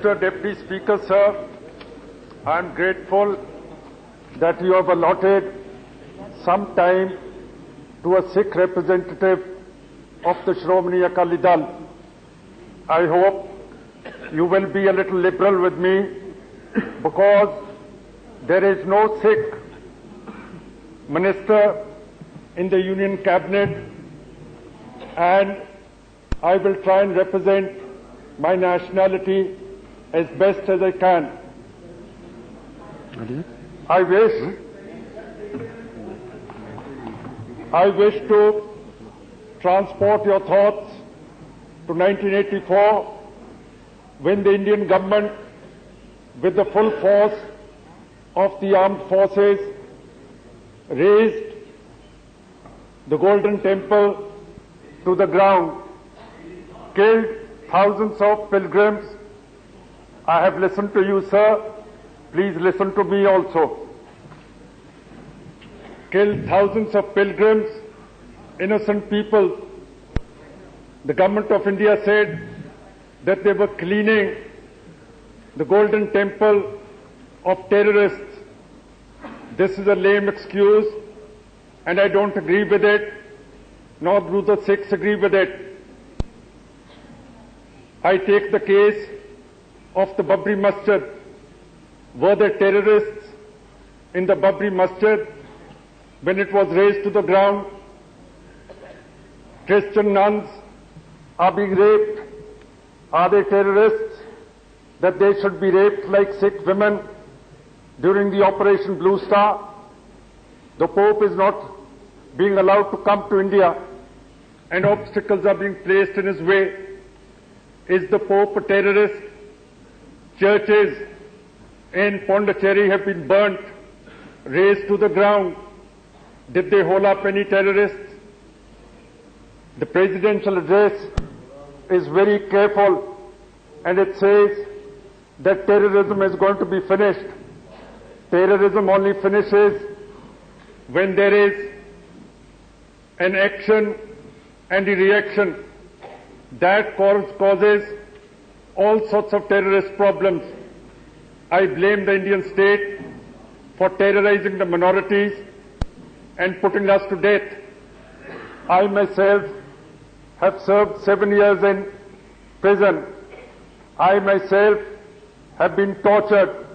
Mr. Deputy Speaker, sir, I am grateful that you have allotted some time to a Sikh representative of the Shromani Akali Dal. I hope you will be a little liberal with me, because there is no Sikh minister in the Union Cabinet, and I will try and represent my nationality as best as I can. I wish to transport your thoughts to 1984, when the Indian government, with the full force of the armed forces, razed the Golden Temple to the ground, killed thousands of pilgrims. I have listened to you, sir. Please listen to me also. Killed thousands of pilgrims, innocent people. The government of India said that they were cleaning the Golden Temple of terrorists. This is a lame excuse, and I don't agree with it, nor do the Sikhs agree with it. I take the case of the Babri Masjid. Were there terrorists in the Babri Masjid when it was razed to the ground? Christian nuns are being raped. Are they terrorists that they should be raped like Sikh women during the Operation Blue Star? The Pope is not being allowed to come to India, and obstacles are being placed in his way. Is the Pope a terrorist? Churches in Pondicherry have been burnt, razed to the ground. Did they hold up any terrorists? The presidential address is very careful, and it says that terrorism is going to be finished. Terrorism only finishes when there is an action and a reaction. That causes all sorts of terrorist problems. I blame the Indian state for terrorizing the minorities and putting us to death. I myself have served 7 years in prison. I myself have been tortured,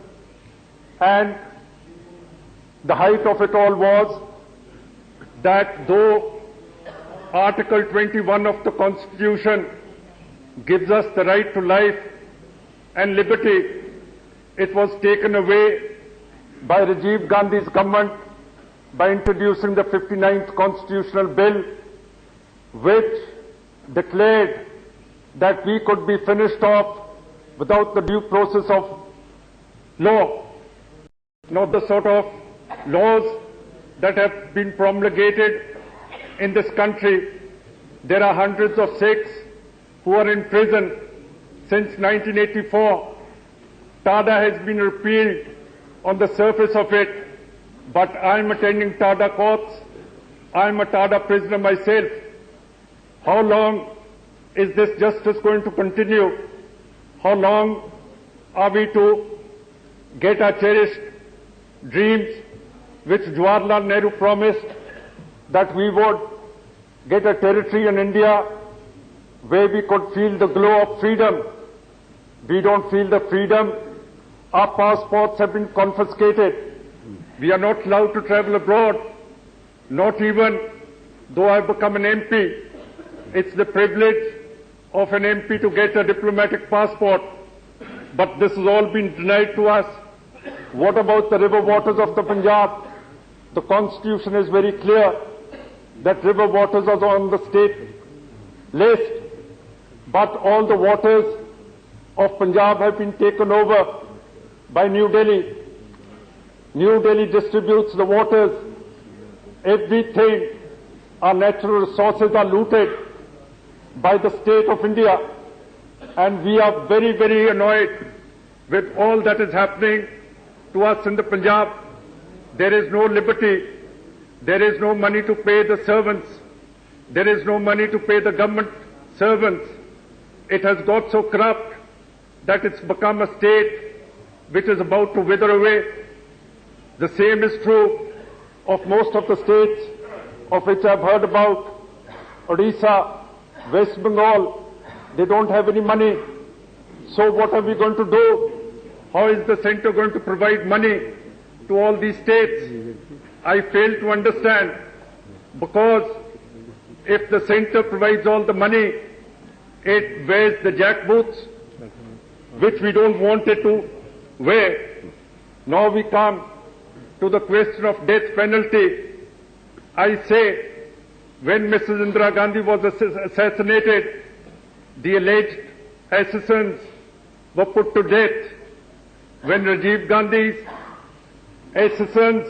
and the height of it all was that though Article 21 of the Constitution gives us the right to life and liberty, it was taken away by Rajiv Gandhi's government by introducing the 59th Constitutional Bill, which declared that we could be finished off without the due process of law. Not the sort of laws that have been promulgated in this country. There are hundreds of Sikhs who are in prison since 1984. TADA has been repealed on the surface of it, but I am attending TADA courts. I am a TADA prisoner myself. How long is this justice going to continue? How long are we to get our cherished dreams, which Jawaharlal Nehru promised, that we would get a territory in India where we could feel the glow of freedom? We don't feel the freedom. Our passports have been confiscated. We are not allowed to travel abroad, not even though I've become an MP. It's the privilege of an MP to get a diplomatic passport, but this has all been denied to us. What about the river waters of the Punjab? The Constitution is very clear that river waters are on the state list, but all the waters of Punjab have been taken over by New Delhi. New Delhi distributes the waters. Everything, our natural resources are looted by the state of India, and we are very, very annoyed with all that is happening to us in the Punjab. There is no liberty. There is no money to pay the servants. There is no money to pay the government servants. It has got so corrupt that it's become a state which is about to wither away. The same is true of most of the states of which I've heard about. Odisha, West Bengal, they don't have any money. So what are we going to do? How is the centre going to provide money to all these states? I fail to understand, because if the centre provides all the money, it wears the jackboots, which we don't want it to wear. Now we come to the question of death penalty. I say, when Mrs. Indira Gandhi was assassinated, the alleged assassins were put to death. When Rajiv Gandhi's assassins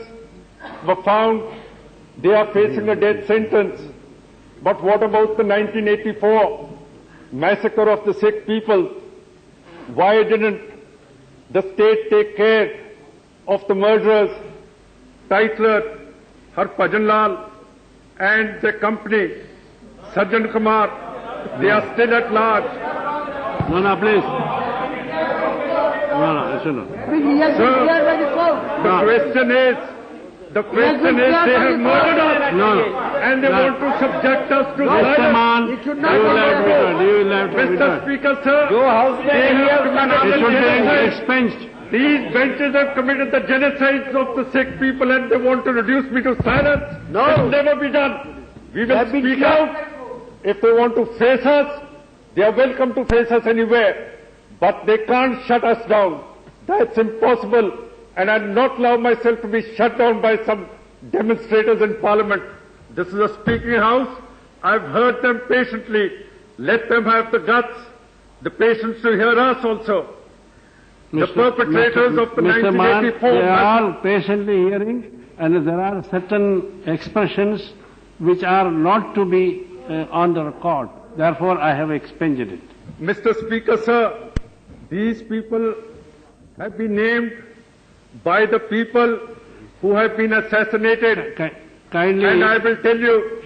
were found, they are facing a death sentence. But what about the 1984 massacre of the Sikh people? Why didn't the state take care of the murderers, Titler, Harbhajan Lal, and the company, Sajjan Kumar? They are still at large. No, please. No, Sir, the question is, they have murdered us, and they want to subject us to violence. Mr. Speaker, sir, they have committed genocide. These benches have committed the genocides of the Sikh people, and they want to reduce me to silence. No. It will never be done. We will speak out. If they want to face us, they are welcome to face us anywhere. But they can't shut us down. That's impossible. And I'll not allow myself to be shut down by some demonstrators in Parliament. This is a speaking house. I've heard them patiently. Let them have the guts, the patience to hear us also. The perpetrators of the 1984... They are all patiently hearing, and there are certain expressions which are not to be on the record. Therefore, I have expunged it. Mr. Speaker, sir, these people have been named by the people who have been assassinated. Kindly, and I will tell you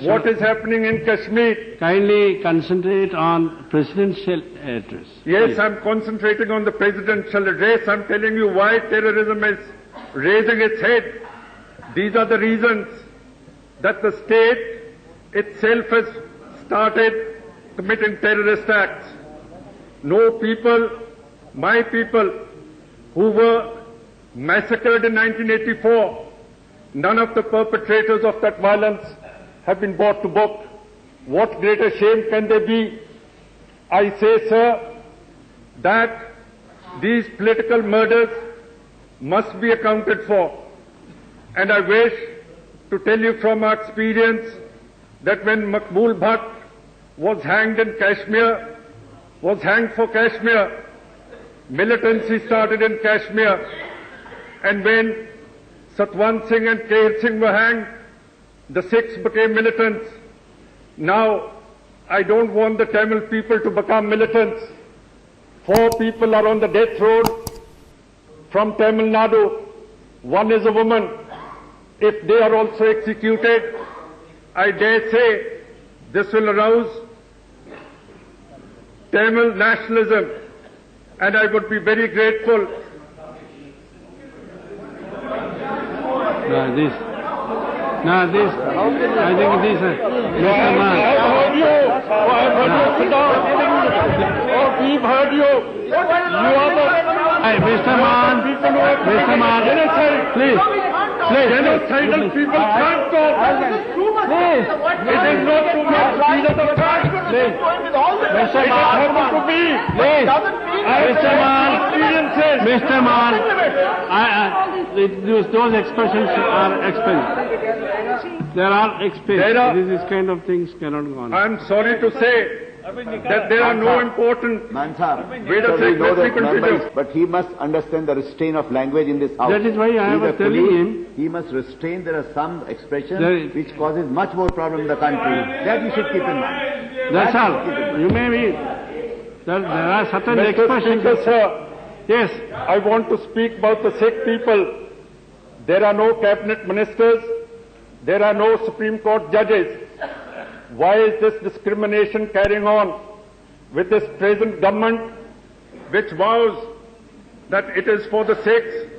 what is happening in Kashmir. Kindly concentrate on presidential address. Yes, please. I'm concentrating on the presidential address. I'm telling you why terrorism is raising its head. These are the reasons that the state itself has started committing terrorist acts. No people, my people, who were massacred in 1984, none of the perpetrators of that violence have been brought to book. What greater shame can there be? I say, sir, that these political murders must be accounted for. And I wish to tell you from our experience that when Maqbool Bhatt was hanged in Kashmir, was hanged for Kashmir, militancy started in Kashmir. And when Satwant Singh and Kehar Singh were hanged, the Sikhs became militants. Now, I don't want the Tamil people to become militants. 4 people are on the death row from Tamil Nadu. 1 is a woman. If they are also executed, I dare say this will arouse Tamil nationalism, and I would be very grateful. I think this, Mr. Mann. I've heard you. I've heard you. Sit down. Oh, we've heard you. You are the... Hey, Mr. Mann, please. Genocidal people can't talk. Please. It is not too much. These are the facts. Mr. It Mann, has happened to me. please. Mr. Mann, those expressions are expelled. There are expelled. This kind of things cannot go on. I am sorry to say that there are no important... Mann sir, wait a second, let me continue. but he must understand the restraint of language in this house. That is why I was telling him. He must restrain. There are some expressions which causes much more problem in the country. That you should keep in mind. That's all. You may be... There are certain expressions... Speaker, sir, yes. I want to speak about the Sikh people. There are no cabinet ministers. There are no Supreme Court judges. Why is this discrimination carrying on with this present government? which vows that it is for the Sikhs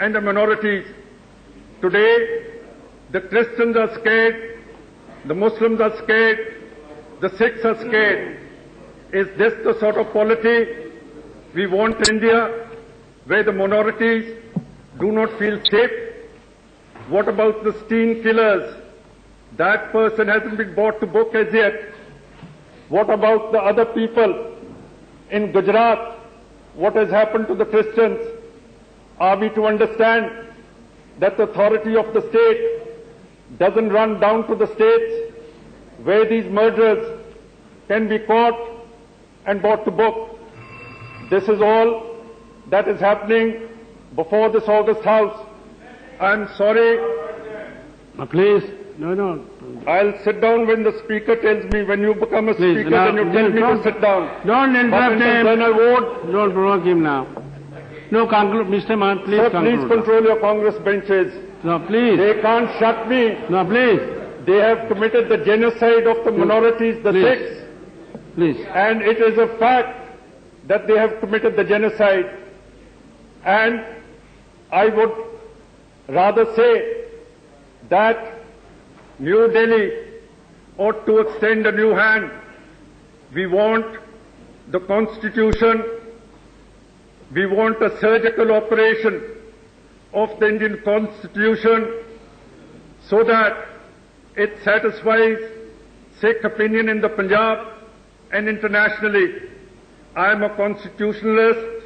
and the minorities. Today, the Christians are scared, the Muslims are scared, the Sikhs are scared. Is this the sort of polity we want in India, where the minorities do not feel safe? What about the Steen killers? That person hasn't been brought to book as yet. What about the other people in Gujarat? What has happened to the Christians? Are we to understand that the authority of the state doesn't run down to the states where these murderers can be caught and brought to book? This is all that is happening before this August House. I'm sorry. Please, no. I'll sit down when the speaker tells me. When you become a speaker, then you tell me to sit down. Don't interrupt him. I won't. Don't provoke him now. No, conclude. Mr. Mann, please Sir, conclude. please control your Congress benches. No, please. They can't shut me. No, please. They have committed the genocide of the minorities, the Sikhs. Please. And it is a fact that they have committed the genocide. And I would rather say that New Delhi ought to extend a new hand. We want the Constitution. We want a surgical operation of the Indian Constitution so that it satisfies Sikh opinion in the Punjab and internationally. I am a constitutionalist.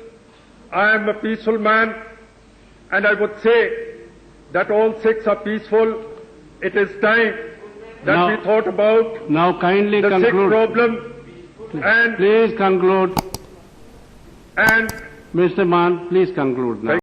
I am a peaceful man. And I would say that all Sikhs are peaceful. It is time that we thought about now kindly the conclude. Sikh problem. And please conclude. And Mr. Mann, please conclude now.